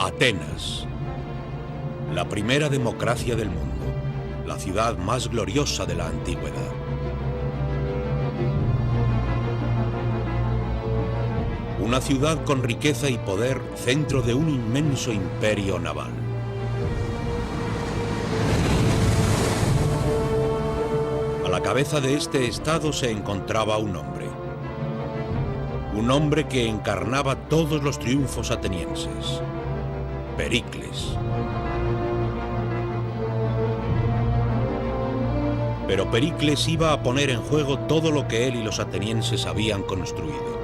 Atenas, la primera democracia del mundo, la ciudad más gloriosa de la antigüedad. Una ciudad con riqueza y poder, centro de un inmenso imperio naval. A la cabeza de este estado se encontraba un hombre. Un hombre que encarnaba todos los triunfos atenienses. Pericles. Pero Pericles iba a poner en juego todo lo que él y los atenienses habían construido.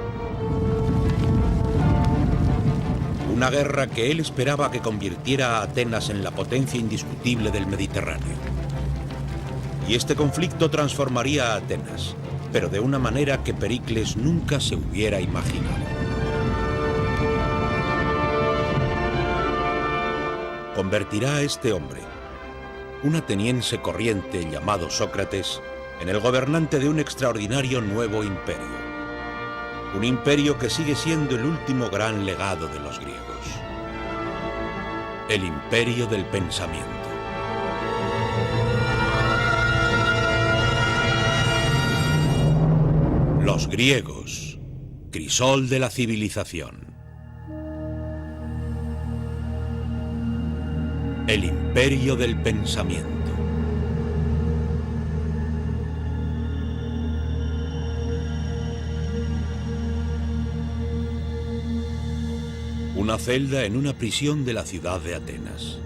Una guerra que él esperaba que convirtiera a Atenas en la potencia indiscutible del Mediterráneo. Y este conflicto transformaría a Atenas, pero de una manera que Pericles nunca se hubiera imaginado. Convertirá a este hombre, un ateniense corriente llamado Sócrates, en el gobernante de un extraordinario nuevo imperio. Un imperio que sigue siendo el último gran legado de los griegos. El imperio del pensamiento. Los griegos, crisol de la civilización. El imperio del pensamiento. Una celda en una prisión de la ciudad de Atenas.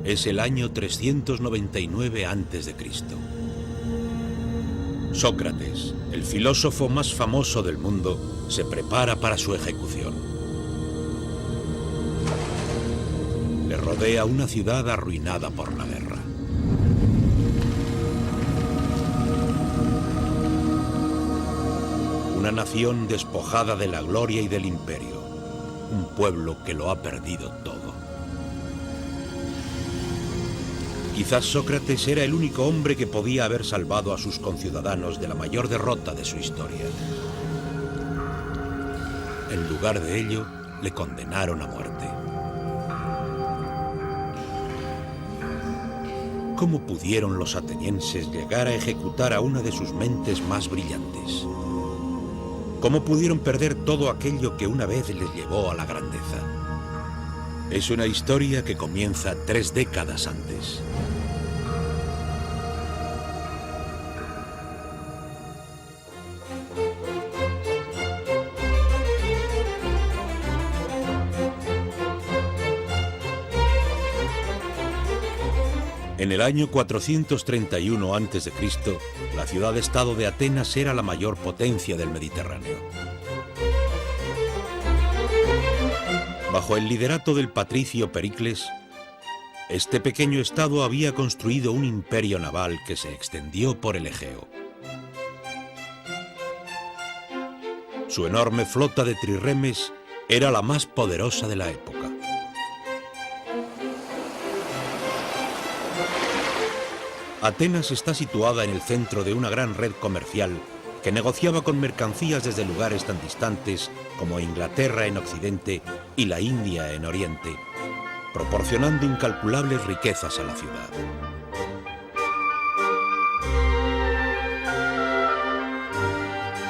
Es el año 399 a.C. Sócrates, el filósofo más famoso del mundo, se prepara para su ejecución. Le rodea una ciudad arruinada por la guerra. Una nación despojada de la gloria y del imperio. Un pueblo que lo ha perdido todo. Quizás Sócrates era el único hombre que podía haber salvado a sus conciudadanos de la mayor derrota de su historia. En lugar de ello, le condenaron a muerte. ¿Cómo pudieron los atenienses llegar a ejecutar a una de sus mentes más brillantes? ¿Cómo pudieron perder todo aquello que una vez les llevó a la grandeza? Es una historia que comienza 3 décadas antes. En el año 431 a.C., la ciudad-estado de Atenas era la mayor potencia del Mediterráneo. Bajo el liderato del patricio Pericles, este pequeño estado había construido un imperio naval que se extendió por el Egeo. Su enorme flota de trirremes era la más poderosa de la época. Atenas está situada en el centro de una gran red comercial que negociaba con mercancías desde lugares tan distantes como Inglaterra en Occidente y la India en Oriente, proporcionando incalculables riquezas a la ciudad.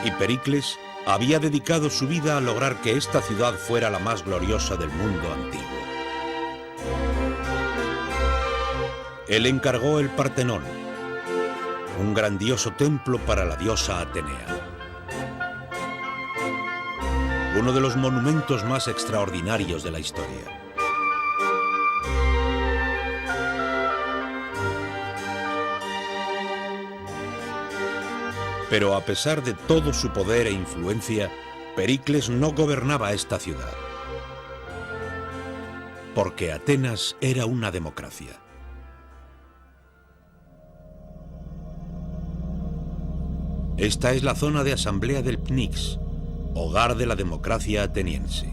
Y Pericles había dedicado su vida a lograr que esta ciudad fuera la más gloriosa del mundo antiguo. Él encargó el Partenón, un grandioso templo para la diosa Atenea. Uno de los monumentos más extraordinarios de la historia. Pero a pesar de todo su poder e influencia, Pericles no gobernaba esta ciudad. Porque Atenas era una democracia. Esta es la zona de asamblea del Pnyx, hogar de la democracia ateniense.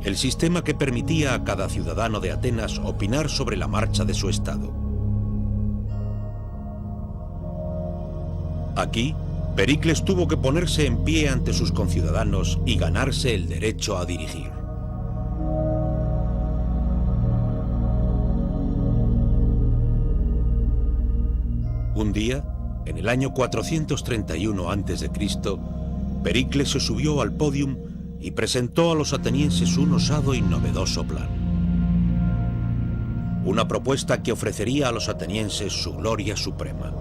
El sistema que permitía a cada ciudadano de Atenas opinar sobre la marcha de su estado. Aquí, Pericles tuvo que ponerse en pie ante sus conciudadanos y ganarse el derecho a dirigir. Un día, en el año 431 a.C., Pericles se subió al pódium y presentó a los atenienses un osado y novedoso plan. Una propuesta que ofrecería a los atenienses su gloria suprema.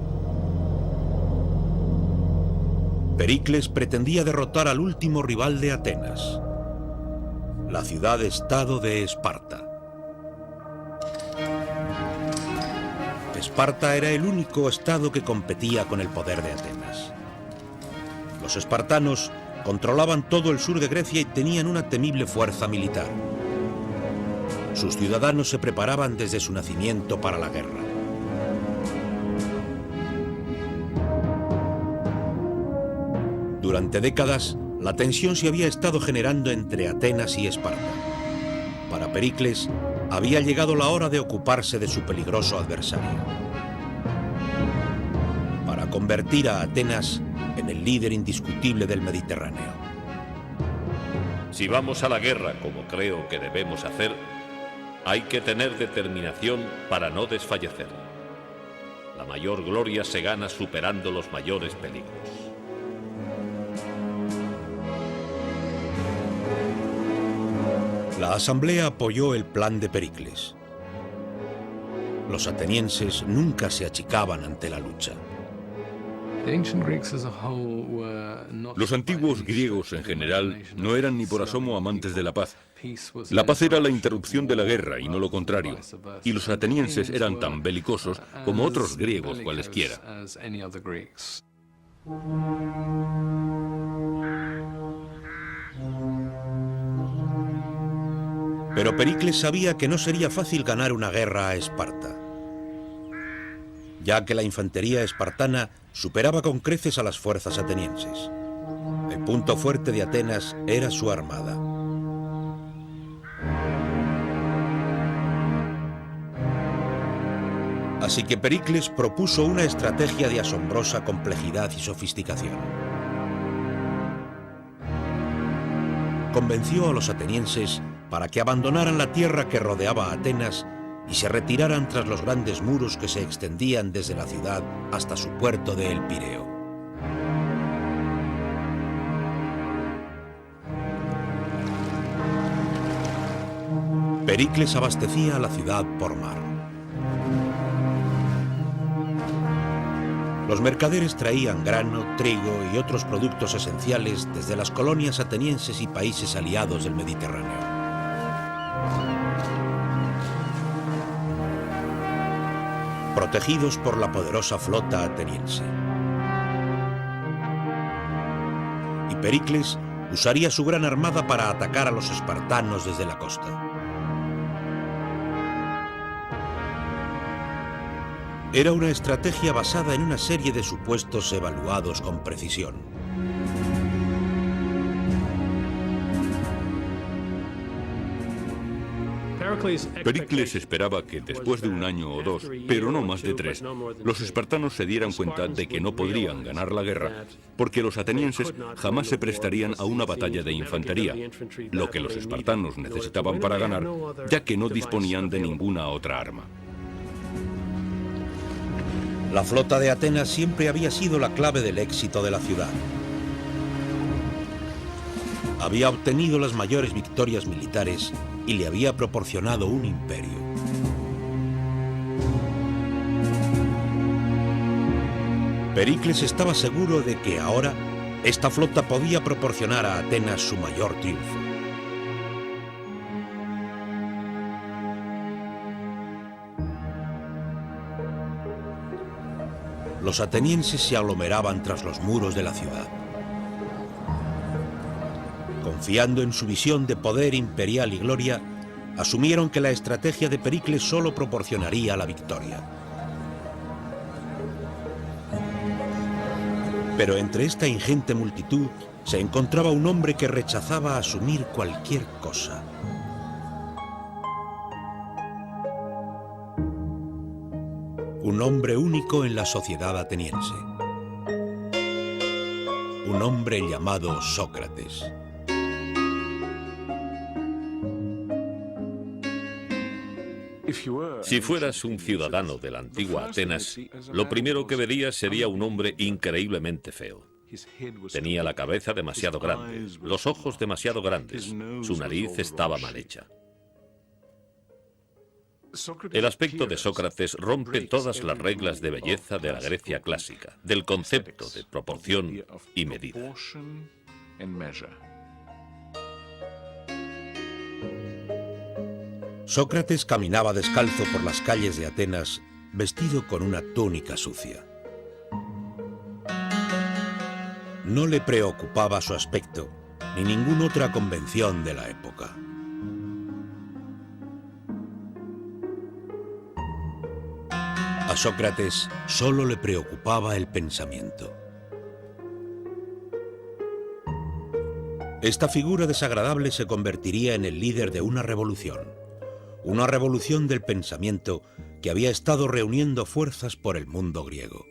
Pericles pretendía derrotar al último rival de Atenas, la ciudad-estado de Esparta. Esparta era el único estado que competía con el poder de Atenas. Los espartanos controlaban todo el sur de Grecia y tenían una temible fuerza militar. Sus ciudadanos se preparaban desde su nacimiento para la guerra. Durante décadas, la tensión se había estado generando entre Atenas y Esparta. Para Pericles, había llegado la hora de ocuparse de su peligroso adversario. Para convertir a Atenas en el líder indiscutible del Mediterráneo. Si vamos a la guerra, como creo que debemos hacer, hay que tener determinación para no desfallecer. La mayor gloria se gana superando los mayores peligros. La asamblea apoyó el plan de Pericles. Los atenienses nunca se achicaban ante la lucha. Los antiguos griegos en general no eran ni por asomo amantes de la paz. La paz era la interrupción de la guerra y no lo contrario. Y los atenienses eran tan belicosos como otros griegos cualesquiera. Pero Pericles sabía que no sería fácil ganar una guerra a Esparta, ya que la infantería espartana superaba con creces a las fuerzas atenienses. El punto fuerte de Atenas era su armada. Así que Pericles propuso una estrategia de asombrosa complejidad y sofisticación. Convenció a los atenienses para que abandonaran la tierra que rodeaba a Atenas y se retiraran tras los grandes muros que se extendían desde la ciudad hasta su puerto de El Pireo. Pericles abastecía a la ciudad por mar. Los mercaderes traían grano, trigo y otros productos esenciales desde las colonias atenienses y países aliados del Mediterráneo. Protegidos por la poderosa flota ateniense. Y Pericles usaría su gran armada para atacar a los espartanos desde la costa. Era una estrategia basada en una serie de supuestos evaluados con precisión. Pericles esperaba que después de un año o dos, pero no más de 3, los espartanos se dieran cuenta de que no podrían ganar la guerra, porque los atenienses jamás se prestarían a una batalla de infantería, lo que los espartanos necesitaban para ganar, ya que no disponían de ninguna otra arma. La flota de Atenas siempre había sido la clave del éxito de la ciudad. Había obtenido las mayores victorias militares y le había proporcionado un imperio. Pericles estaba seguro de que ahora esta flota podía proporcionar a Atenas su mayor triunfo. Los atenienses se aglomeraban tras los muros de la ciudad. Confiando en su visión de poder imperial y gloria, asumieron que la estrategia de Pericles solo proporcionaría la victoria. Pero entre esta ingente multitud se encontraba un hombre que rechazaba asumir cualquier cosa. Un hombre único en la sociedad ateniense. un hombre llamado Sócrates. Si fueras un ciudadano de la antigua Atenas, lo primero que verías sería un hombre increíblemente feo. Tenía la cabeza demasiado grande, los ojos demasiado grandes, su nariz estaba mal hecha. El aspecto de Sócrates rompe todas las reglas de belleza de la Grecia clásica, del concepto de proporción y medida. Sócrates caminaba descalzo por las calles de Atenas, vestido con una túnica sucia. No le preocupaba su aspecto, ni ninguna otra convención de la época. A Sócrates solo le preocupaba el pensamiento. Esta figura desagradable se convertiría en el líder de una revolución del pensamiento que había estado reuniendo fuerzas por el mundo griego.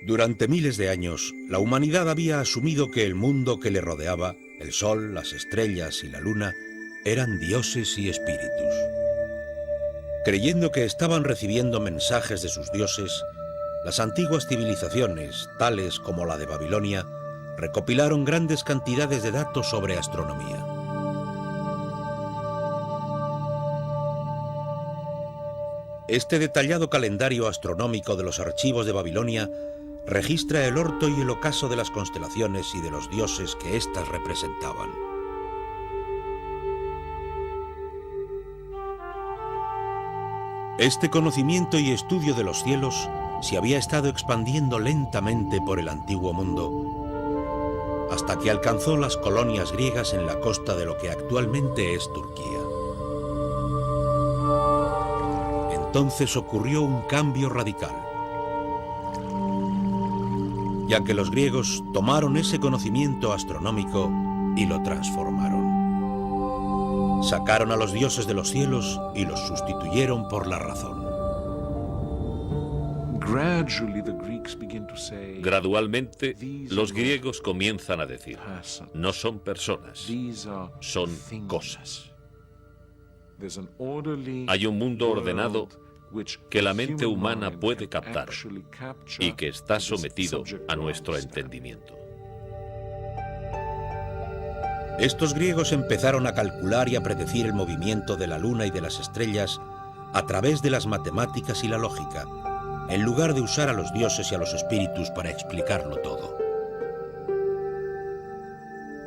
Durante miles de años, la humanidad había asumido que el mundo que le rodeaba, el sol, las estrellas y la luna, eran dioses y espíritus. Creyendo que estaban recibiendo mensajes de sus dioses, las antiguas civilizaciones, tales como la de Babilonia, recopilaron grandes cantidades de datos sobre astronomía. Este detallado calendario astronómico de los archivos de Babilonia registra el orto y el ocaso de las constelaciones y de los dioses que éstas representaban. Este conocimiento y estudio de los cielos se había estado expandiendo lentamente por el antiguo mundo, hasta que alcanzó las colonias griegas en la costa de lo que actualmente es Turquía. Entonces ocurrió un cambio radical, ya que los griegos tomaron ese conocimiento astronómico y lo transformaron. Sacaron a los dioses de los cielos y los sustituyeron por la razón. Gradualmente, los griegos comienzan a decir, no son personas, son cosas. Hay un mundo ordenado que la mente humana puede captar y que está sometido a nuestro entendimiento. Estos griegos empezaron a calcular y a predecir el movimiento de la luna y de las estrellas a través de las matemáticas y la lógica, en lugar de usar a los dioses y a los espíritus para explicarlo todo.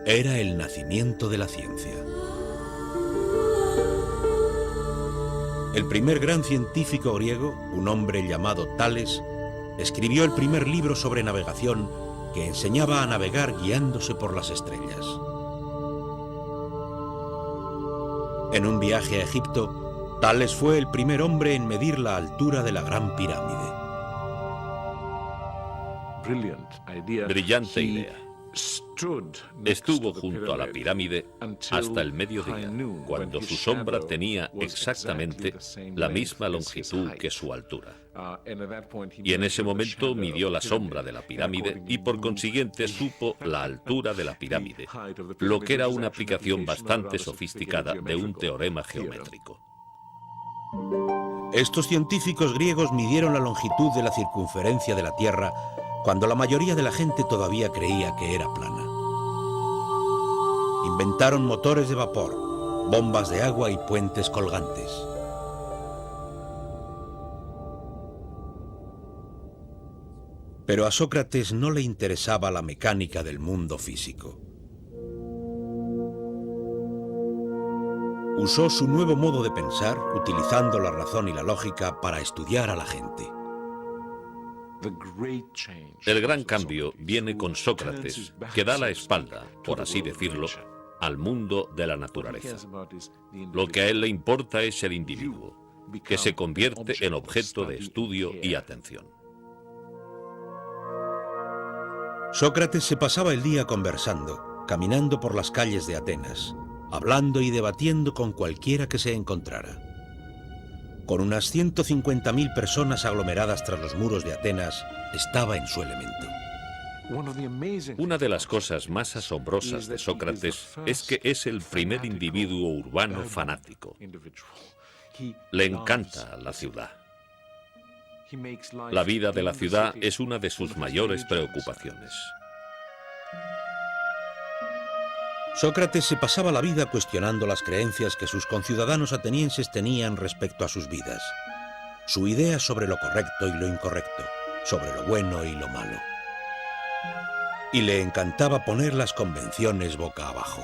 Era el nacimiento de la ciencia. El primer gran científico griego, un hombre llamado Tales, escribió el primer libro sobre navegación que enseñaba a navegar guiándose por las estrellas. En un viaje a Egipto, Tales fue el primer hombre en medir la altura de la Gran Pirámide. Brillante idea. Estuvo junto a la pirámide hasta el mediodía, cuando su sombra tenía exactamente la misma longitud que su altura. Y en ese momento midió la sombra de la pirámide y por consiguiente supo la altura de la pirámide, lo que era una aplicación bastante sofisticada de un teorema geométrico. Estos científicos griegos midieron la longitud de la circunferencia de la Tierra cuando la mayoría de la gente todavía creía que era plana. Inventaron motores de vapor, bombas de agua y puentes colgantes. Pero a Sócrates no le interesaba la mecánica del mundo físico. Usó su nuevo modo de pensar, utilizando la razón y la lógica para estudiar a la gente. El gran cambio viene con Sócrates, que da la espalda, por así decirlo, al mundo de la naturaleza. Lo que a él le importa es el individuo, que se convierte en objeto de estudio y atención. Sócrates se pasaba el día conversando, caminando por las calles de Atenas, hablando y debatiendo con cualquiera que se encontrara. Con unas 150.000 personas aglomeradas tras los muros de Atenas, estaba en su elemento. Una de las cosas más asombrosas de Sócrates es que es el primer individuo urbano fanático. Le encanta la ciudad. La vida de la ciudad es una de sus mayores preocupaciones. Sócrates se pasaba la vida cuestionando las creencias que sus conciudadanos atenienses tenían respecto a sus vidas, su idea sobre lo correcto y lo incorrecto, sobre lo bueno y lo malo. Y le encantaba poner las convenciones boca abajo.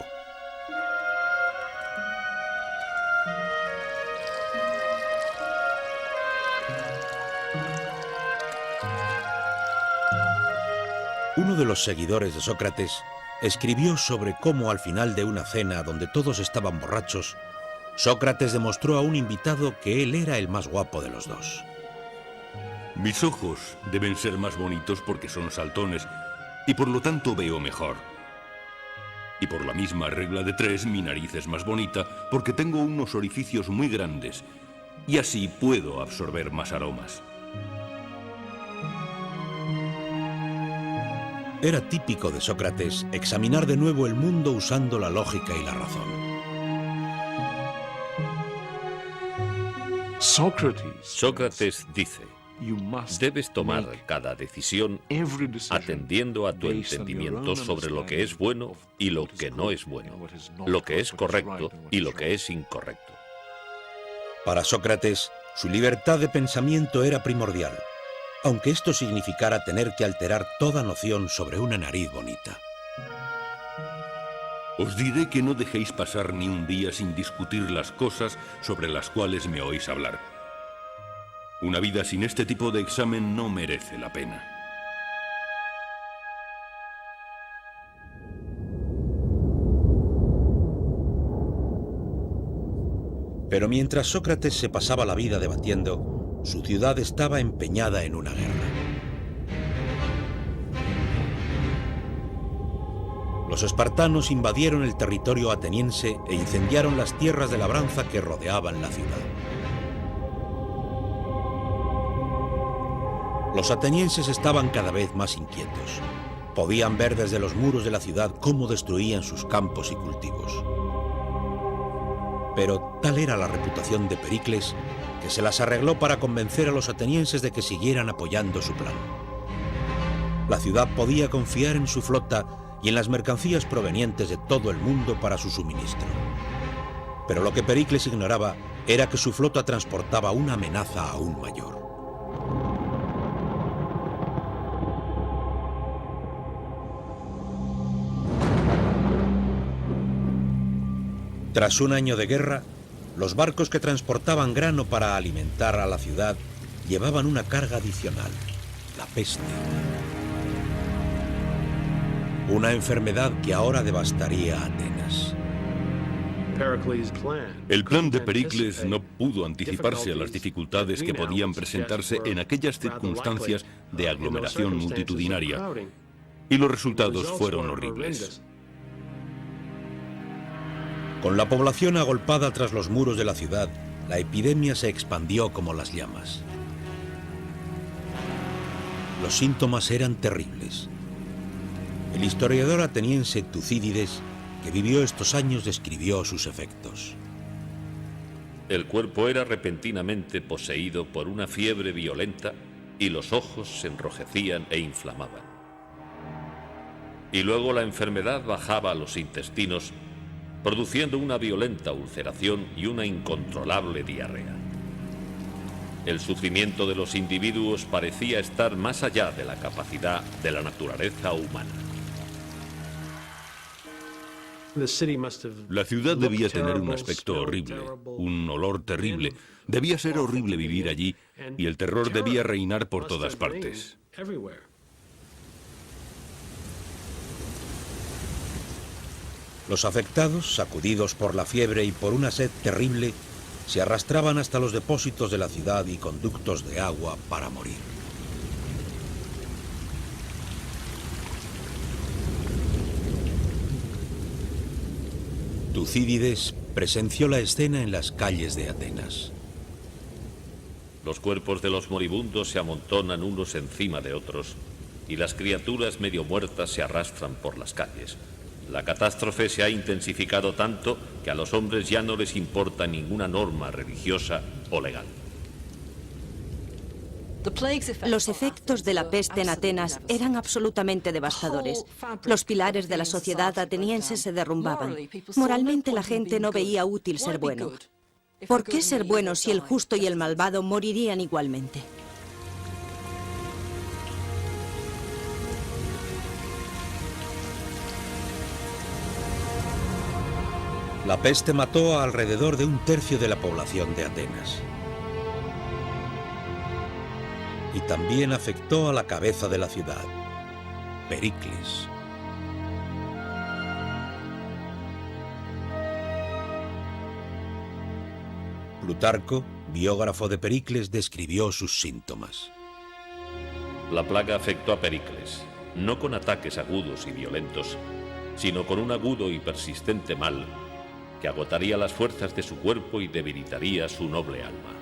Uno de los seguidores de Sócrates escribió sobre cómo al final de una cena donde todos estaban borrachos, Sócrates demostró a un invitado que él era el más guapo de los dos. Mis ojos deben ser más bonitos porque son saltones y por lo tanto veo mejor. Y por la misma regla de 3, mi nariz es más bonita porque tengo unos orificios muy grandes y así puedo absorber más aromas. Era típico de Sócrates examinar de nuevo el mundo usando la lógica y la razón. Sócrates dice: debes tomar cada decisión atendiendo a tu entendimiento sobre lo que es bueno y lo que no es bueno, lo que es correcto y lo que es incorrecto. Para Sócrates, su libertad de pensamiento era primordial, aunque esto significara tener que alterar toda noción sobre una nariz bonita. Os diré que no dejéis pasar ni un día sin discutir las cosas sobre las cuales me oís hablar. Una vida sin este tipo de examen no merece la pena. Pero mientras Sócrates se pasaba la vida debatiendo, su ciudad estaba empeñada en una guerra. Los espartanos invadieron el territorio ateniense e incendiaron las tierras de labranza que rodeaban la ciudad. Los atenienses estaban cada vez más inquietos. Podían ver desde los muros de la ciudad cómo destruían sus campos y cultivos. Pero tal era la reputación de Pericles que se las arregló para convencer a los atenienses de que siguieran apoyando su plan. La ciudad podía confiar en su flota y en las mercancías provenientes de todo el mundo para su suministro. Pero lo que Pericles ignoraba era que su flota transportaba una amenaza aún mayor. Tras un año de guerra, los barcos que transportaban grano para alimentar a la ciudad llevaban una carga adicional, la peste. Una enfermedad que ahora devastaría a Atenas. El plan de Pericles no pudo anticiparse a las dificultades que podían presentarse en aquellas circunstancias de aglomeración multitudinaria, y los resultados fueron horribles. Con la población agolpada tras los muros de la ciudad, la epidemia se expandió como las llamas. Los síntomas eran terribles. El historiador ateniense Tucídides, que vivió estos años, describió sus efectos. El cuerpo era repentinamente poseído por una fiebre violenta y los ojos se enrojecían e inflamaban. Y luego la enfermedad bajaba a los intestinos, produciendo una violenta ulceración y una incontrolable diarrea. El sufrimiento de los individuos parecía estar más allá de la capacidad de la naturaleza humana. La ciudad debía tener un aspecto horrible, un olor terrible. Debía ser horrible vivir allí y el terror debía reinar por todas partes. Los afectados, sacudidos por la fiebre y por una sed terrible, se arrastraban hasta los depósitos de la ciudad y conductos de agua para morir. Tucídides presenció la escena en las calles de Atenas. Los cuerpos de los moribundos se amontonan unos encima de otros y las criaturas medio muertas se arrastran por las calles. La catástrofe se ha intensificado tanto que a los hombres ya no les importa ninguna norma religiosa o legal. Los efectos de la peste en Atenas eran absolutamente devastadores. Los pilares de la sociedad ateniense se derrumbaban. Moralmente la gente no veía útil ser bueno. ¿Por qué ser bueno si el justo y el malvado morirían igualmente? La peste mató a alrededor de un tercio de la población de Atenas. Y también afectó a la cabeza de la ciudad, Pericles. Plutarco, biógrafo de Pericles, describió sus síntomas. La plaga afectó a Pericles, no con ataques agudos y violentos, sino con un agudo y persistente mal que agotaría las fuerzas de su cuerpo y debilitaría su noble alma.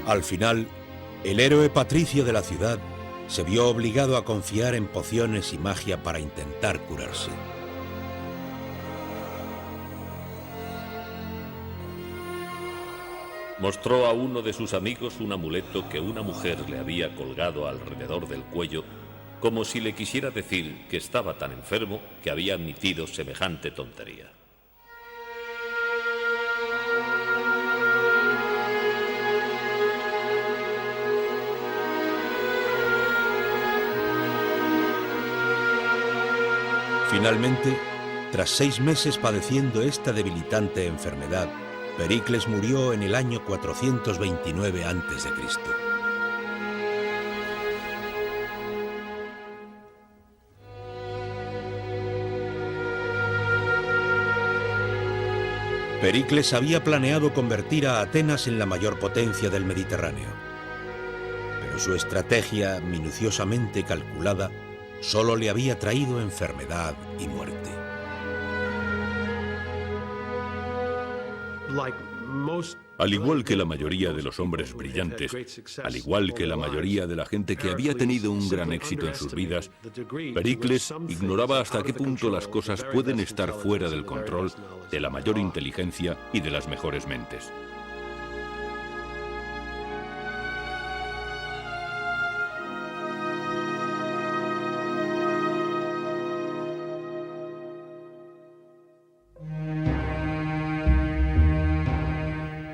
Al final, el héroe patricio de la ciudad se vio obligado a confiar en pociones y magia para intentar curarse. Mostró a uno de sus amigos un amuleto que una mujer le había colgado alrededor del cuello, como si le quisiera decir que estaba tan enfermo que había admitido semejante tontería. Finalmente, tras 6 meses padeciendo esta debilitante enfermedad, Pericles murió en el año 429 a.C. Pericles había planeado convertir a Atenas en la mayor potencia del Mediterráneo. Pero su estrategia, minuciosamente calculada, solo le había traído enfermedad y muerte. Al igual que la mayoría de los hombres brillantes, al igual que la mayoría de la gente que había tenido un gran éxito en sus vidas, Pericles ignoraba hasta qué punto las cosas pueden estar fuera del control de la mayor inteligencia y de las mejores mentes.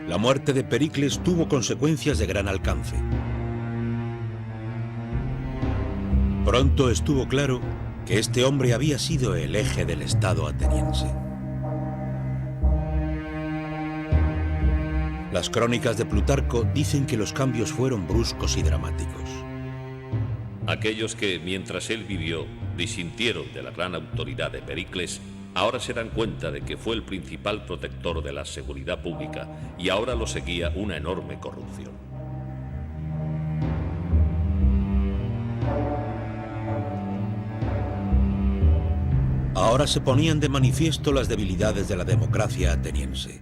La muerte de Pericles tuvo consecuencias de gran alcance. Pronto estuvo claro que este hombre había sido el eje del Estado ateniense. Las crónicas de Plutarco dicen que los cambios fueron bruscos y dramáticos. Aquellos que, mientras él vivió, disintieron de la gran autoridad de Pericles, ahora se dan cuenta de que fue el principal protector de la seguridad pública y ahora lo seguía una enorme corrupción. Ahora se ponían de manifiesto las debilidades de la democracia ateniense.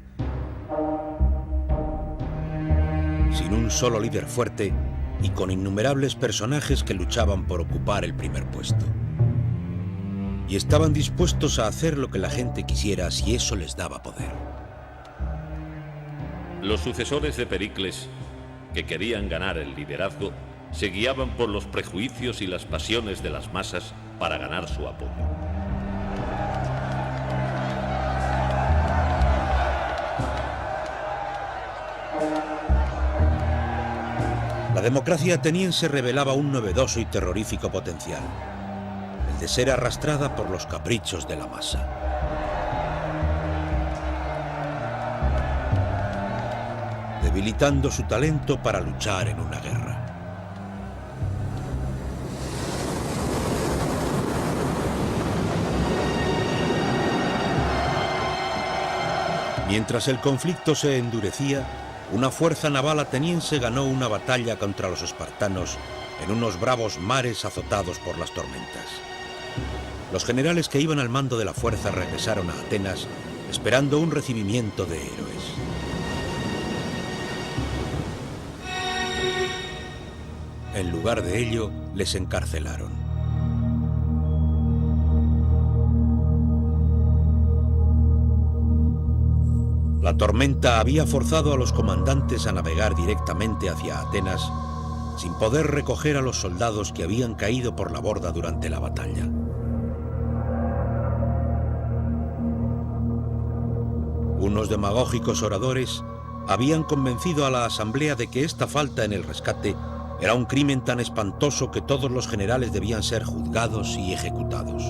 Sin un solo líder fuerte y con innumerables personajes que luchaban por ocupar el primer puesto. Y estaban dispuestos a hacer lo que la gente quisiera si eso les daba poder. Los sucesores de Pericles, que querían ganar el liderazgo, se guiaban por los prejuicios y las pasiones de las masas para ganar su apoyo. La democracia ateniense revelaba un novedoso y terrorífico potencial. De ser arrastrada por los caprichos de la masa. Debilitando su talento para luchar en una guerra. Mientras el conflicto se endurecía, una fuerza naval ateniense ganó una batalla contra los espartanos en unos bravos mares azotados por las tormentas. Los generales que iban al mando de la fuerza regresaron a Atenas esperando un recibimiento de héroes. En lugar de ello, les encarcelaron. La tormenta había forzado a los comandantes a navegar directamente hacia Atenas, sin poder recoger a los soldados que habían caído por la borda durante la batalla. Unos demagógicos oradores habían convencido a la asamblea de que esta falta en el rescate era un crimen tan espantoso que todos los generales debían ser juzgados y ejecutados.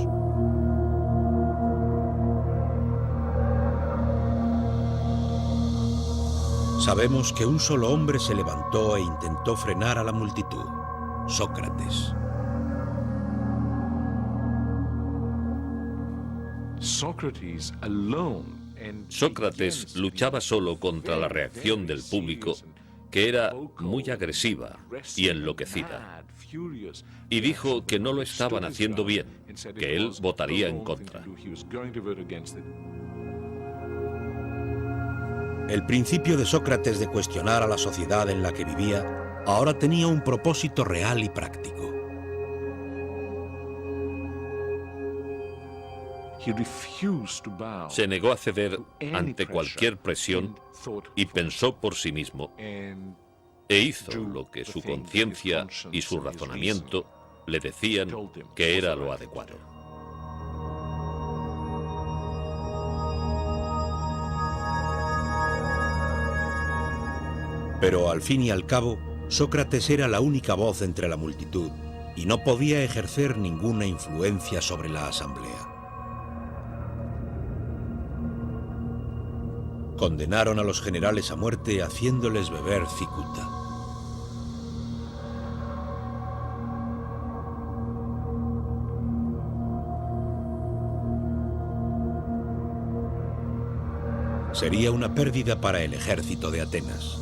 Sabemos que un solo hombre se levantó e intentó frenar a la multitud: Sócrates. Sócrates luchaba solo contra la reacción del público, que era muy agresiva y enloquecida, y dijo que no lo estaban haciendo bien, que él votaría en contra. El principio de Sócrates de cuestionar a la sociedad en la que vivía ahora tenía un propósito real y práctico. Se negó a ceder ante cualquier presión y pensó por sí mismo, e hizo lo que su conciencia y su razonamiento le decían que era lo adecuado. Pero al fin y al cabo, Sócrates era la única voz entre la multitud y no podía ejercer ninguna influencia sobre la asamblea. Condenaron a los generales a muerte haciéndoles beber cicuta. Sería una pérdida para el ejército de Atenas.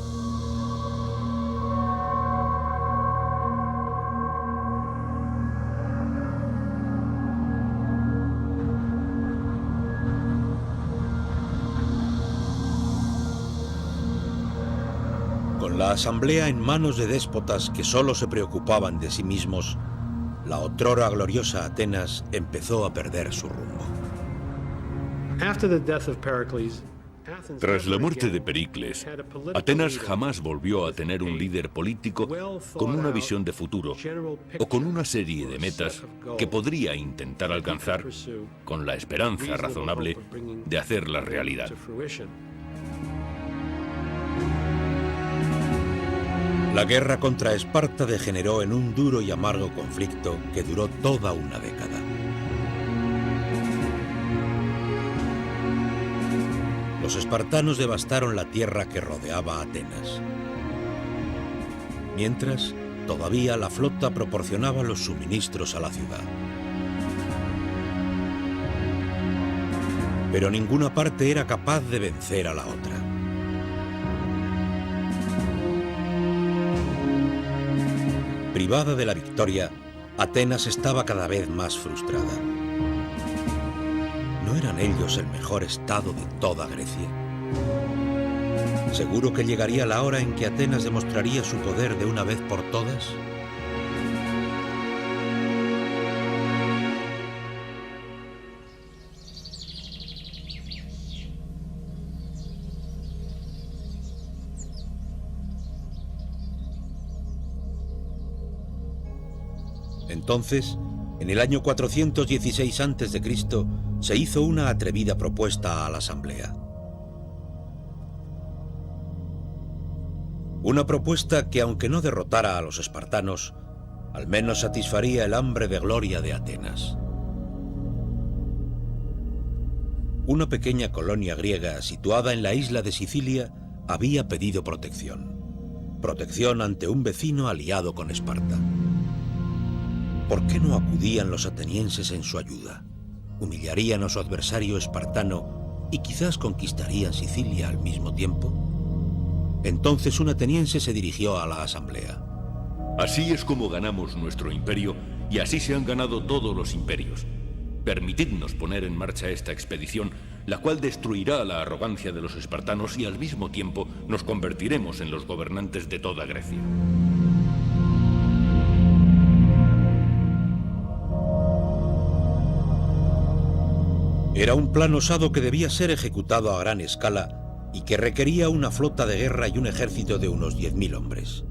Con la asamblea en manos de déspotas que solo se preocupaban de sí mismos, la otrora gloriosa Atenas empezó a perder su rumbo. Tras la muerte de Pericles, Atenas jamás volvió a tener un líder político con una visión de futuro o con una serie de metas que podría intentar alcanzar con la esperanza razonable de hacerla realidad. La guerra contra Esparta degeneró en un duro y amargo conflicto que duró toda una década. Los espartanos devastaron la tierra que rodeaba a Atenas. Mientras, todavía la flota proporcionaba los suministros a la ciudad. Pero ninguna parte era capaz de vencer a la otra. Privada de la victoria, Atenas estaba cada vez más frustrada. ¿No eran ellos el mejor estado de toda Grecia? ¿Seguro que llegaría la hora en que Atenas demostraría su poder de una vez por todas? Entonces, en el año 416 a.C., se hizo una atrevida propuesta a la asamblea. Una propuesta que, aunque no derrotara a los espartanos, al menos satisfaría el hambre de gloria de Atenas. Una pequeña colonia griega situada en la isla de Sicilia había pedido protección. Protección ante un vecino aliado con Esparta. ¿Por qué no acudían los atenienses en su ayuda? ¿Humillarían a su adversario espartano y quizás conquistarían Sicilia al mismo tiempo? Entonces un ateniense se dirigió a la asamblea. Así es como ganamos nuestro imperio, y así se han ganado todos los imperios. Permitidnos poner en marcha esta expedición, la cual destruirá la arrogancia de los espartanos y al mismo tiempo nos convertiremos en los gobernantes de toda Grecia. Era un plan osado que debía ser ejecutado a gran escala y que requería una flota de guerra y un ejército de unos 10.000 hombres.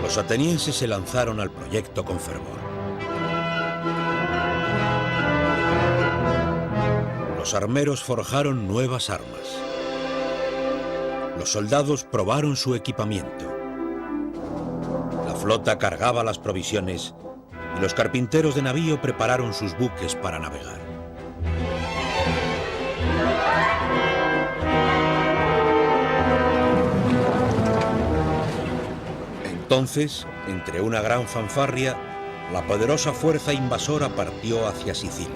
Los atenienses se lanzaron al proyecto con fervor. Los armeros forjaron nuevas armas. Los soldados probaron su equipamiento. La flota cargaba las provisiones y los carpinteros de navío prepararon sus buques para navegar. Entonces, entre una gran fanfarria, la poderosa fuerza invasora partió hacia Sicilia.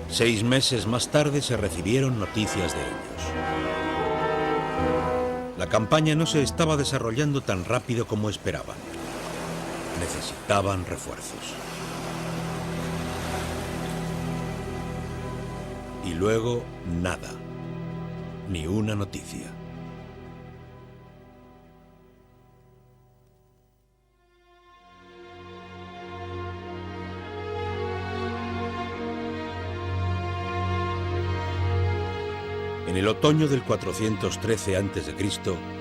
Seis meses más tarde se recibieron noticias de ellos. La campaña no se estaba desarrollando tan rápido como esperaban. Necesitaban refuerzos. Y luego, nada. Ni una noticia. En el otoño del 413 a.C.,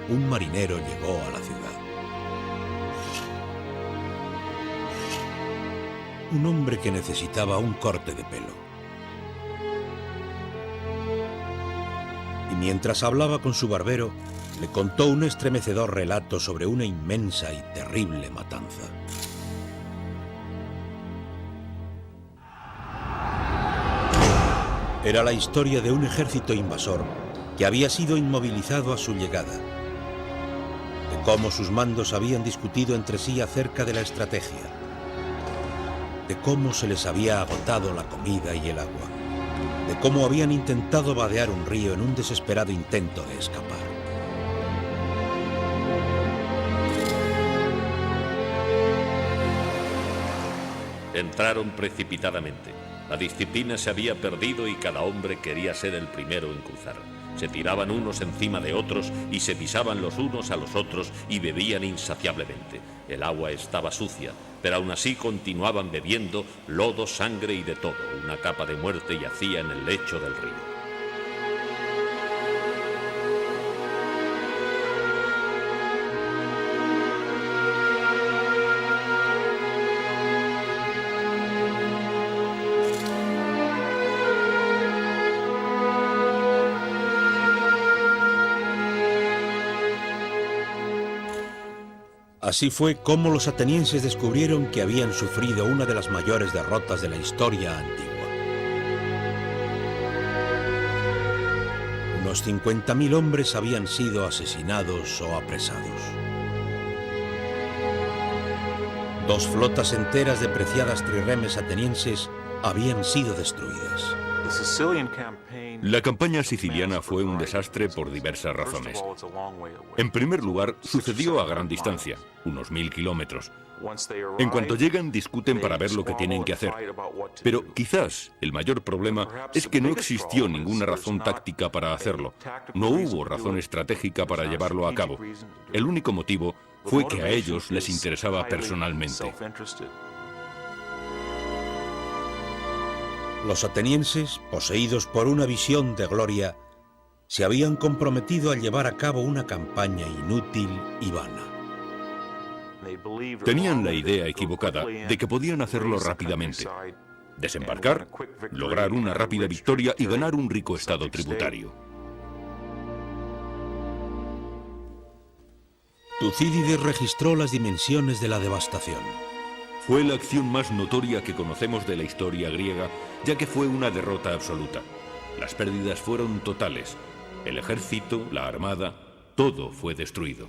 un marinero llegó a la ciudad. Un hombre que necesitaba un corte de pelo. Y mientras hablaba con su barbero, le contó un estremecedor relato sobre una inmensa y terrible matanza. Era la historia de un ejército invasor que había sido inmovilizado a su llegada, de cómo sus mandos habían discutido entre sí acerca de la estrategia, de cómo se les había agotado la comida y el agua, de cómo habían intentado vadear un río en un desesperado intento de escapar. Entraron precipitadamente. La disciplina se había perdido y cada hombre quería ser el primero en cruzar. Se tiraban unos encima de otros y se pisaban los unos a los otros y bebían insaciablemente. El agua estaba sucia, pero aún así continuaban bebiendo lodo, sangre y de todo. Una capa de muerte yacía en el lecho del río. Así fue como los atenienses descubrieron que habían sufrido una de las mayores derrotas de la historia antigua. Unos 50.000 hombres habían sido asesinados o apresados. 2 flotas enteras de preciadas trirremes atenienses habían sido destruidas. La campaña siciliana fue un desastre por diversas razones. En primer lugar, sucedió a gran distancia, unos 1000 kilómetros. En cuanto llegan, discuten para ver lo que tienen que hacer. Pero quizás el mayor problema es que no existió ninguna razón táctica para hacerlo. No hubo razón estratégica para llevarlo a cabo. El único motivo fue que a ellos les interesaba personalmente. Los atenienses, poseídos por una visión de gloria, se habían comprometido a llevar a cabo una campaña inútil y vana. Tenían la idea equivocada de que podían hacerlo rápidamente. Desembarcar, lograr una rápida victoria y ganar un rico estado tributario. Tucídides registró las dimensiones de la devastación. Fue la acción más notoria que conocemos de la historia griega, ya que fue una derrota absoluta. Las pérdidas fueron totales. El ejército, la armada, todo fue destruido.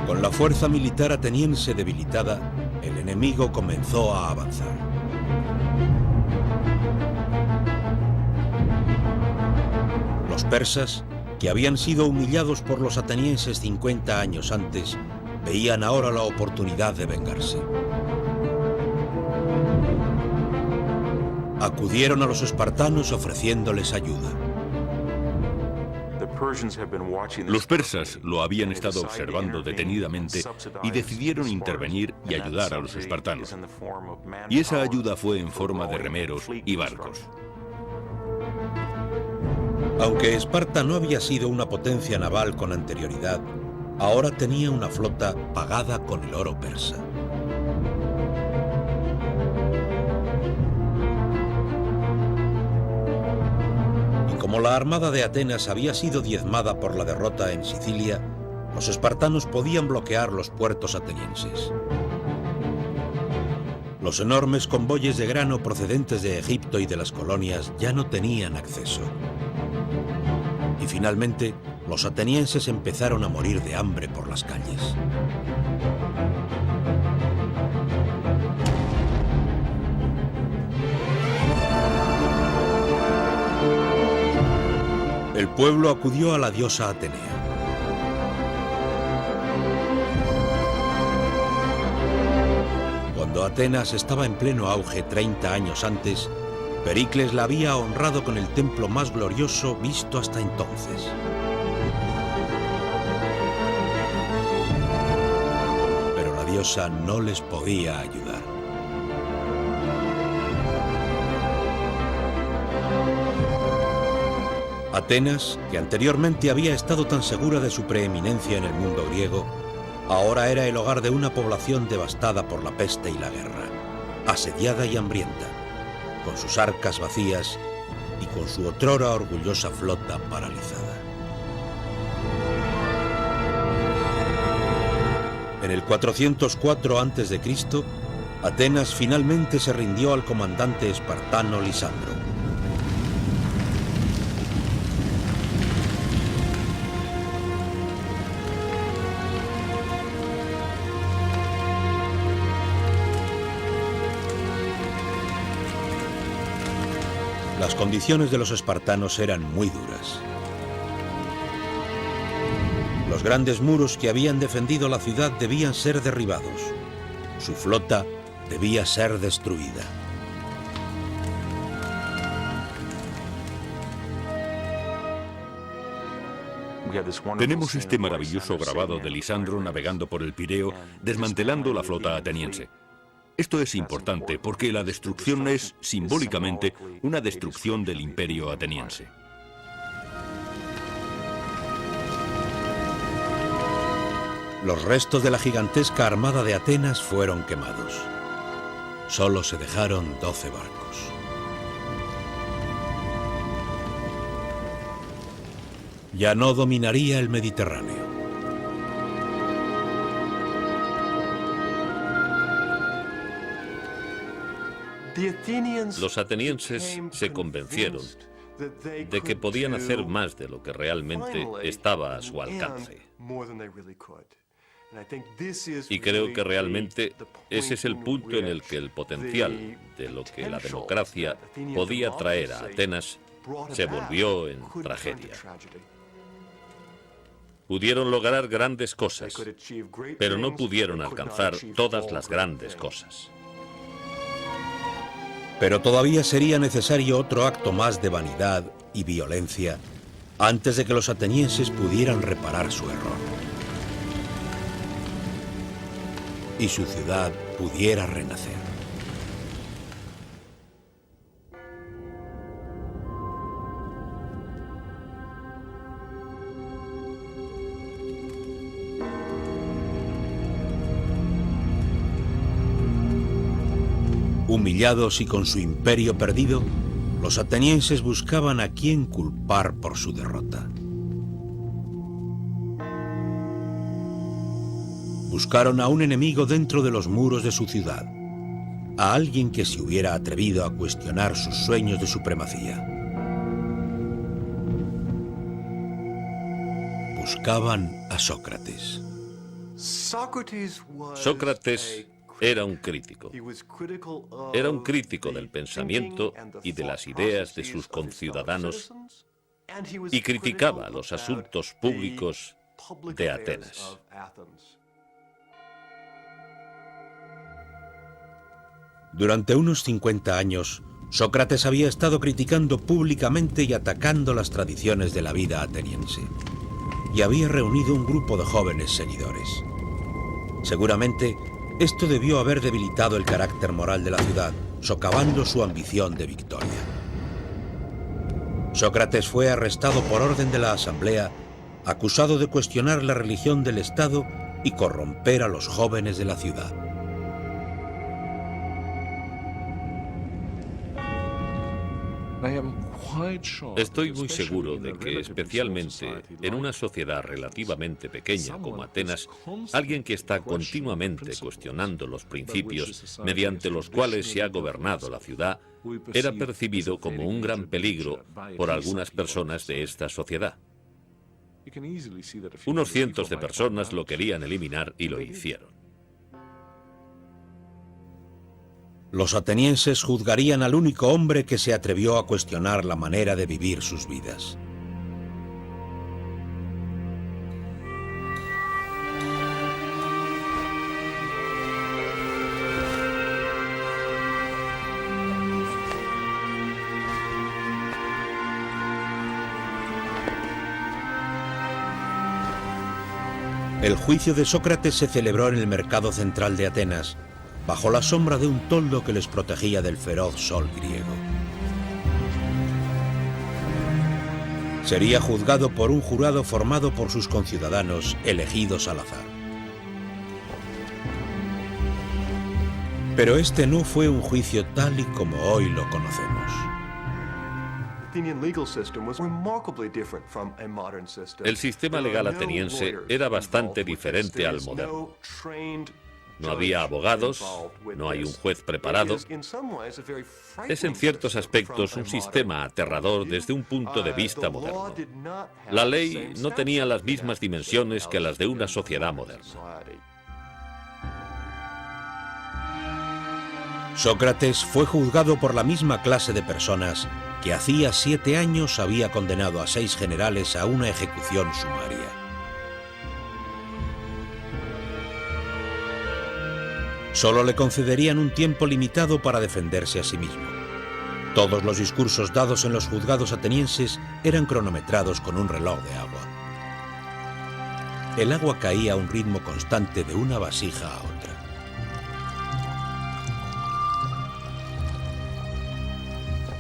Con la fuerza militar ateniense debilitada, el enemigo comenzó a avanzar. Los persas, que habían sido humillados por los atenienses 50 años antes, veían ahora la oportunidad de vengarse. Acudieron a los espartanos ofreciéndoles ayuda. Los persas lo habían estado observando detenidamente y decidieron intervenir y ayudar a los espartanos. Y esa ayuda fue en forma de remeros y barcos. Aunque Esparta no había sido una potencia naval con anterioridad, ahora tenía una flota pagada con el oro persa. Como la armada de Atenas había sido diezmada por la derrota en Sicilia, los espartanos podían bloquear los puertos atenienses. Los enormes convoyes de grano procedentes de Egipto y de las colonias ya no tenían acceso. Y finalmente, los atenienses empezaron a morir de hambre por las calles. El pueblo acudió a la diosa Atenea. Cuando Atenas estaba en pleno auge 30 años antes, Pericles la había honrado con el templo más glorioso visto hasta entonces. Pero la diosa no les podía ayudar. Atenas, que anteriormente había estado tan segura de su preeminencia en el mundo griego, ahora era el hogar de una población devastada por la peste y la guerra, asediada y hambrienta, con sus arcas vacías y con su otrora orgullosa flota paralizada. En el 404 a.C., Atenas finalmente se rindió al comandante espartano Lisandro. Las condiciones de los espartanos eran muy duras. Los grandes muros que habían defendido la ciudad debían ser derribados. Su flota debía ser destruida. Tenemos este maravilloso grabado de Lisandro navegando por el Pireo, desmantelando la flota ateniense. Esto es importante porque la destrucción es, simbólicamente, una destrucción del imperio ateniense. Los restos de la gigantesca armada de Atenas fueron quemados. Solo se dejaron 12 barcos. Ya no dominaría el Mediterráneo. Los atenienses se convencieron de que podían hacer más de lo que realmente estaba a su alcance. Y creo que realmente ese es el punto en el que el potencial de lo que la democracia podía traer a Atenas se volvió en tragedia. Pudieron lograr grandes cosas, pero no pudieron alcanzar todas las grandes cosas. Pero todavía sería necesario otro acto más de vanidad y violencia antes de que los atenienses pudieran reparar su error. Y su ciudad pudiera renacer. Humillados y con su imperio perdido, los atenienses buscaban a quién culpar por su derrota. Buscaron a un enemigo dentro de los muros de su ciudad, a alguien que se hubiera atrevido a cuestionar sus sueños de supremacía. Buscaban a Sócrates. Sócrates era un crítico. Era un crítico del pensamiento y de las ideas de sus conciudadanos y criticaba los asuntos públicos de Atenas. Durante unos 50 años, Sócrates había estado criticando públicamente y atacando las tradiciones de la vida ateniense, y había reunido un grupo de jóvenes seguidores. Seguramente, esto debió haber debilitado el carácter moral de la ciudad, socavando su ambición de victoria. Sócrates fue arrestado por orden de la asamblea, acusado de cuestionar la religión del Estado y corromper a los jóvenes de la ciudad. Estoy muy seguro de que, especialmente en una sociedad relativamente pequeña como Atenas, alguien que está continuamente cuestionando los principios mediante los cuales se ha gobernado la ciudad, era percibido como un gran peligro por algunas personas de esta sociedad. Unos cientos de personas lo querían eliminar y lo hicieron. Los atenienses juzgarían al único hombre que se atrevió a cuestionar la manera de vivir sus vidas. El juicio de Sócrates se celebró en el mercado central de Atenas, bajo la sombra de un toldo que les protegía del feroz sol griego. Sería juzgado por un jurado formado por sus conciudadanos, elegidos al azar. Pero este no fue un juicio tal y como hoy lo conocemos. El sistema legal ateniense era bastante diferente al moderno. No había abogados, no hay un juez preparado. Es en ciertos aspectos un sistema aterrador desde un punto de vista moderno. La ley no tenía las mismas dimensiones que las de una sociedad moderna. Sócrates fue juzgado por la misma clase de personas que hacía 7 años había condenado a 6 generales a una ejecución sumaria. Solo le concederían un tiempo limitado para defenderse a sí mismo. Todos los discursos dados en los juzgados atenienses eran cronometrados con un reloj de agua. El agua caía a un ritmo constante de una vasija a otra.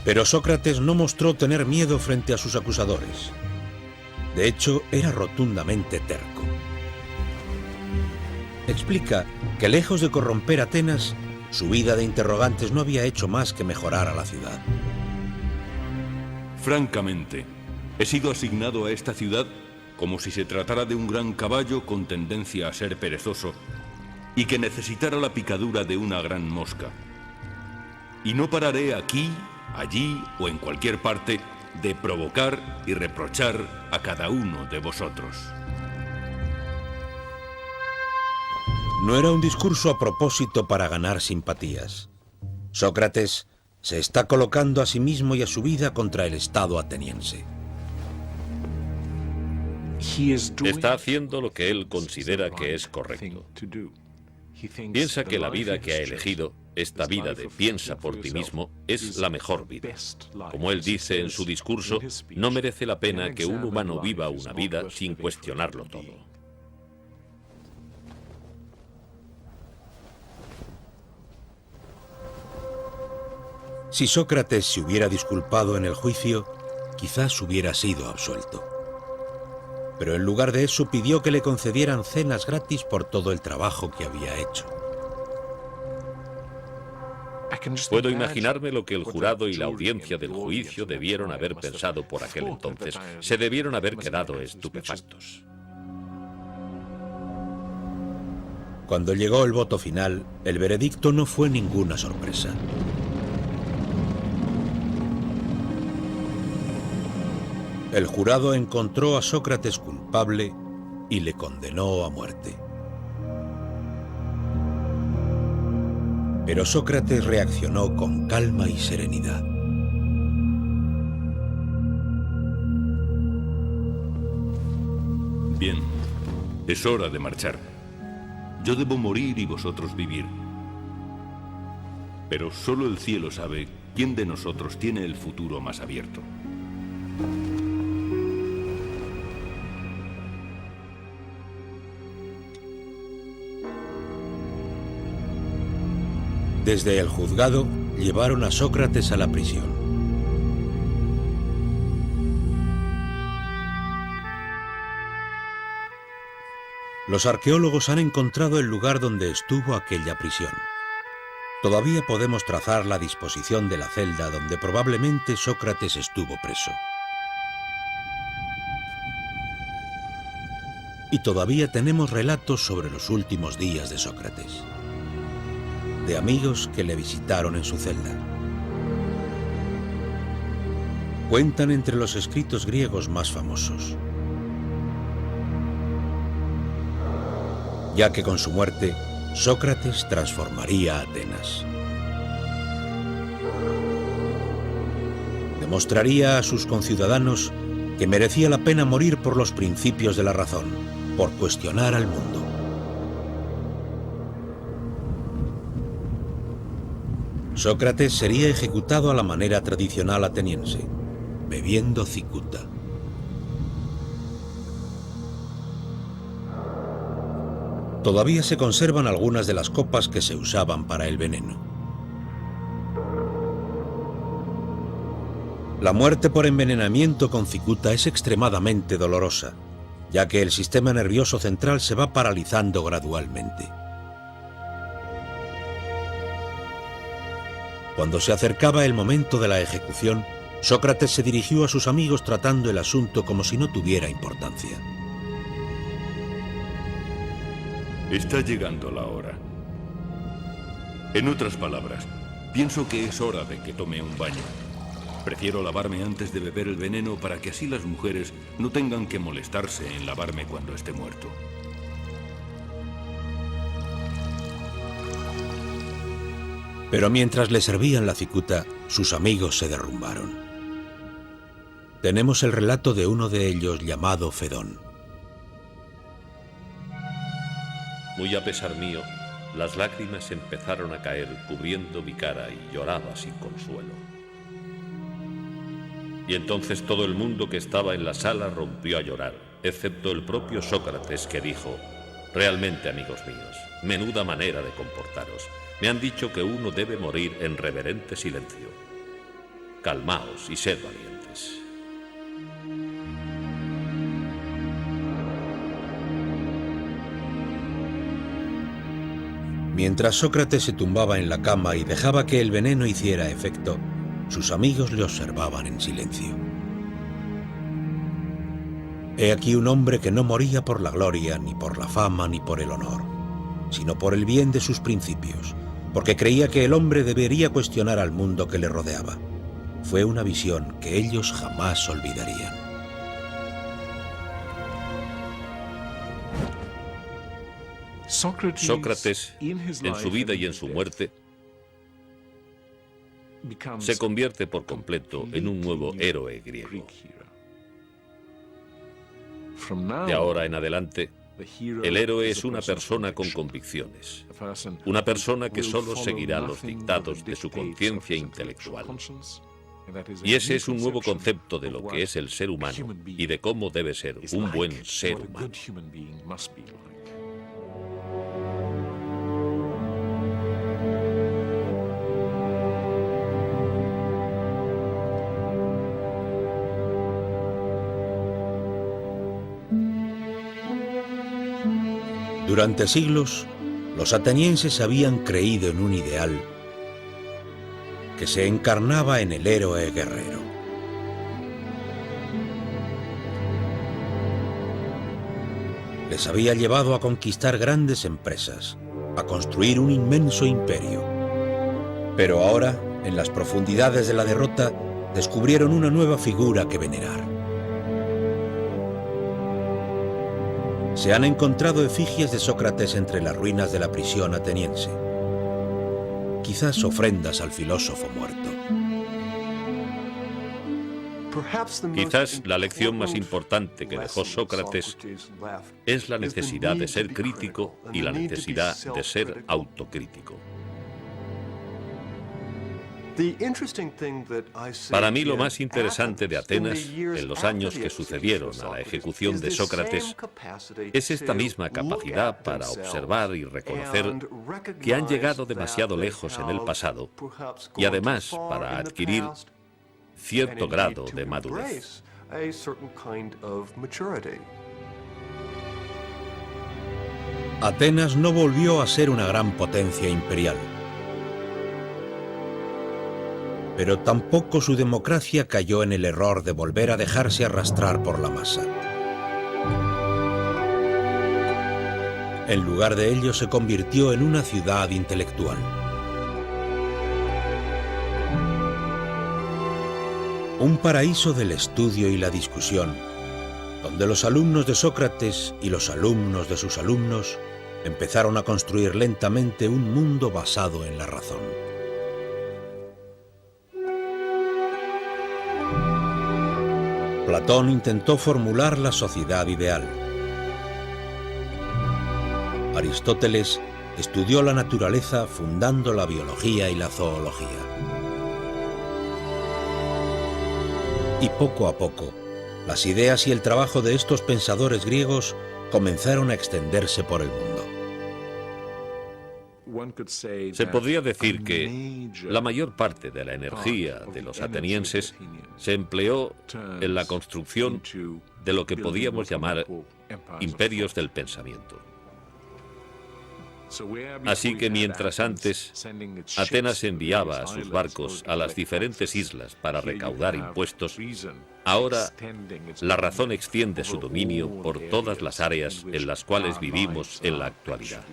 Pero Sócrates no mostró tener miedo frente a sus acusadores. De hecho, era rotundamente terco. Explica que lejos de corromper Atenas, su vida de interrogantes no había hecho más que mejorar a la ciudad. Francamente, he sido asignado a esta ciudad como si se tratara de un gran caballo con tendencia a ser perezoso y que necesitara la picadura de una gran mosca. Y no pararé aquí, allí o en cualquier parte de provocar y reprochar a cada uno de vosotros. No era un discurso a propósito para ganar simpatías. Sócrates se está colocando a sí mismo y a su vida contra el Estado ateniense. Está haciendo lo que él considera que es correcto. Piensa que la vida que ha elegido, esta vida de piensa por ti mismo, es la mejor vida. Como él dice en su discurso, no merece la pena que un humano viva una vida sin cuestionarlo todo. Si Sócrates se hubiera disculpado en el juicio, quizás hubiera sido absuelto. Pero en lugar de eso pidió que le concedieran cenas gratis por todo el trabajo que había hecho. Puedo imaginarme lo que el jurado y la audiencia del juicio debieron haber pensado por aquel entonces. Se debieron haber quedado estupefactos. Cuando llegó el voto final, el veredicto no fue ninguna sorpresa. El jurado encontró a Sócrates culpable y le condenó a muerte. Pero Sócrates reaccionó con calma y serenidad. Bien, es hora de marchar. Yo debo morir y vosotros vivir. Pero solo el cielo sabe quién de nosotros tiene el futuro más abierto. Desde el juzgado, llevaron a Sócrates a la prisión. Los arqueólogos han encontrado el lugar donde estuvo aquella prisión. Todavía podemos trazar la disposición de la celda donde probablemente Sócrates estuvo preso. Y todavía tenemos relatos sobre los últimos días de Sócrates, de amigos que le visitaron en su celda. Cuentan entre los escritos griegos más famosos, ya que con su muerte, Sócrates transformaría a Atenas. Demostraría a sus conciudadanos que merecía la pena morir por los principios de la razón, por cuestionar al mundo. Sócrates sería ejecutado a la manera tradicional ateniense, bebiendo cicuta. Todavía se conservan algunas de las copas que se usaban para el veneno. La muerte por envenenamiento con cicuta es extremadamente dolorosa, ya que el sistema nervioso central se va paralizando gradualmente. Cuando se acercaba el momento de la ejecución, Sócrates se dirigió a sus amigos tratando el asunto como si no tuviera importancia. Está llegando la hora. En otras palabras, pienso que es hora de que tome un baño. Prefiero lavarme antes de beber el veneno para que así las mujeres no tengan que molestarse en lavarme cuando esté muerto. Pero mientras le servían la cicuta, sus amigos se derrumbaron. Tenemos el relato de uno de ellos llamado Fedón. Muy a pesar mío, las lágrimas empezaron a caer cubriendo mi cara y lloraba sin consuelo. Y entonces todo el mundo que estaba en la sala rompió a llorar, excepto el propio Sócrates, que dijo: realmente, amigos míos, menuda manera de comportaros. Me han dicho que uno debe morir en reverente silencio. Calmaos y sed valientes. Mientras Sócrates se tumbaba en la cama y dejaba que el veneno hiciera efecto, sus amigos le observaban en silencio. He aquí un hombre que no moría por la gloria, ni por la fama, ni por el honor, sino por el bien de sus principios, porque creía que el hombre debería cuestionar al mundo que le rodeaba. Fue una visión que ellos jamás olvidarían. Sócrates, en su vida y en su muerte, se convierte por completo en un nuevo héroe griego. De ahora en adelante, el héroe es una persona con convicciones, una persona que solo seguirá los dictados de su conciencia intelectual. Y ese es un nuevo concepto de lo que es el ser humano y de cómo debe ser un buen ser humano. Durante siglos, los atenienses habían creído en un ideal que se encarnaba en el héroe guerrero. Les había llevado a conquistar grandes empresas, a construir un inmenso imperio. Pero ahora, en las profundidades de la derrota, descubrieron una nueva figura que venerar. Se han encontrado efigies de Sócrates entre las ruinas de la prisión ateniense. Quizás ofrendas al filósofo muerto. Quizás la lección más importante que dejó Sócrates es la necesidad de ser crítico y la necesidad de ser autocrítico. Para mí lo más interesante de Atenas, en los años que sucedieron a la ejecución de Sócrates, es esta misma capacidad para observar y reconocer que han llegado demasiado lejos en el pasado y además para adquirir cierto grado de madurez. Atenas no volvió a ser una gran potencia imperial. Pero tampoco su democracia cayó en el error de volver a dejarse arrastrar por la masa. En lugar de ello, se convirtió en una ciudad intelectual. Un paraíso del estudio y la discusión, donde los alumnos de Sócrates y los alumnos de sus alumnos empezaron a construir lentamente un mundo basado en la razón. Platón intentó formular la sociedad ideal. Aristóteles estudió la naturaleza fundando la biología y la zoología. Y poco a poco, las ideas y el trabajo de estos pensadores griegos comenzaron a extenderse por el mundo. Se podría decir que la mayor parte de la energía de los atenienses se empleó en la construcción de lo que podíamos llamar imperios del pensamiento. Así que mientras antes Atenas enviaba a sus barcos a las diferentes islas para recaudar impuestos, ahora la razón extiende su dominio por todas las áreas en las cuales vivimos en la actualidad.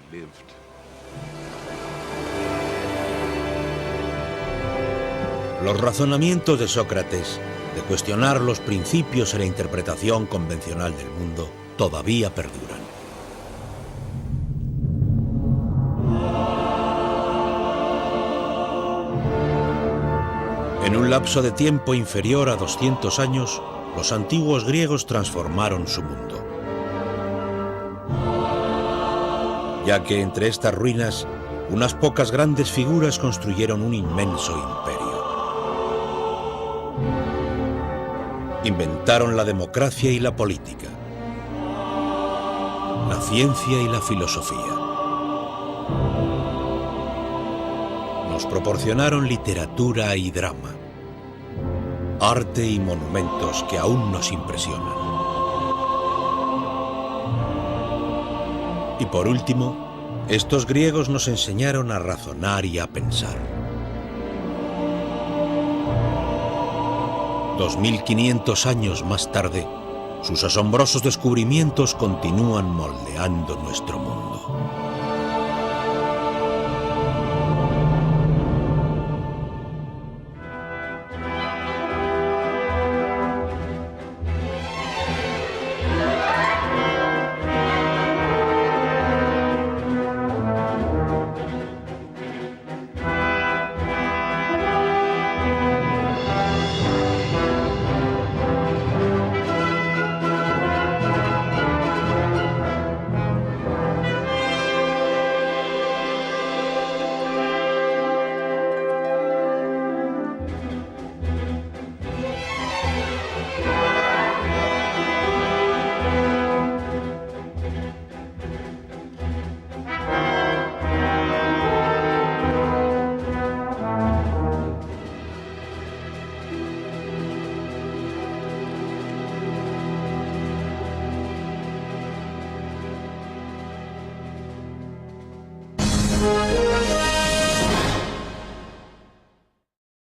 Los razonamientos de Sócrates, de cuestionar los principios en la interpretación convencional del mundo, todavía perduran. En un lapso de tiempo inferior a 200 años, los antiguos griegos transformaron su mundo. Ya que entre estas ruinas, unas pocas grandes figuras construyeron un inmenso imperio. Inventaron la democracia y la política, la ciencia y la filosofía. Nos proporcionaron literatura y drama, arte y monumentos que aún nos impresionan. Y por último, estos griegos nos enseñaron a razonar y a pensar. 2500 años más tarde, sus asombrosos descubrimientos continúan moldeando nuestro mundo.